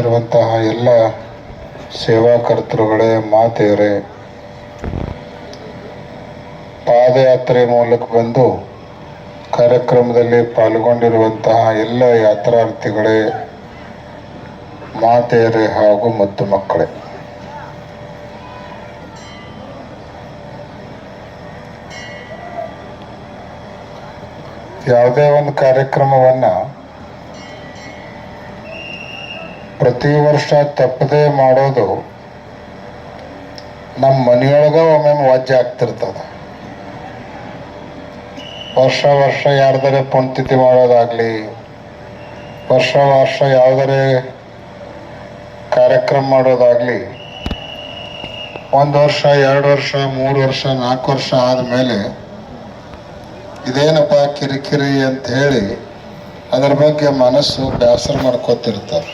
ಇರುವಂತಹ ಎಲ್ಲ ಸೇವಾಕರ್ತರುಗಳೇ, ಮಾತೆಯರೇ, ಪಾದಯಾತ್ರೆ ಮೂಲಕ ಬಂದು ಕಾರ್ಯಕ್ರಮದಲ್ಲಿ ಪಾಲ್ಗೊಂಡಿರುವಂತಹ ಎಲ್ಲ ಯಾತ್ರಾರ್ಥಿಗಳೇ, ಮಾತೆಯರೇ ಹಾಗೂ ಮುದ್ದು ಮಕ್ಕಳೇ, ಯಾವುದೇ ಒಂದು ಕಾರ್ಯಕ್ರಮವನ್ನ ಪ್ರತಿ ವರ್ಷ ತಪ್ಪದೇ ಮಾಡೋದು ನಮ್ಮ ಮನೆಯೊಳಗ ಒಮ್ಮೆ ವಜ್ಜೆ ಆಗ್ತಿರ್ತದ. ವರ್ಷ ವರ್ಷ ಯಾರ್ದಾರೆ ಪುಣ್ಯತಿಥಿ ಮಾಡೋದಾಗ್ಲಿ, ವರ್ಷ ವರ್ಷ ಯಾವ್ದಾರೆ ಕಾರ್ಯಕ್ರಮ ಮಾಡೋದಾಗ್ಲಿ, 1 ವರ್ಷ 2 ವರ್ಷ 3 ವರ್ಷ 4 ವರ್ಷ ಆದಮೇಲೆ ಇದೇನಪ್ಪ ಕಿರಿಕಿರಿ ಅಂತ ಹೇಳಿ ಅದರ ಬಗ್ಗೆ ಮನಸ್ಸು ಬೇಸರ ಮಾಡ್ಕೋತಿರ್ತಾರೆ.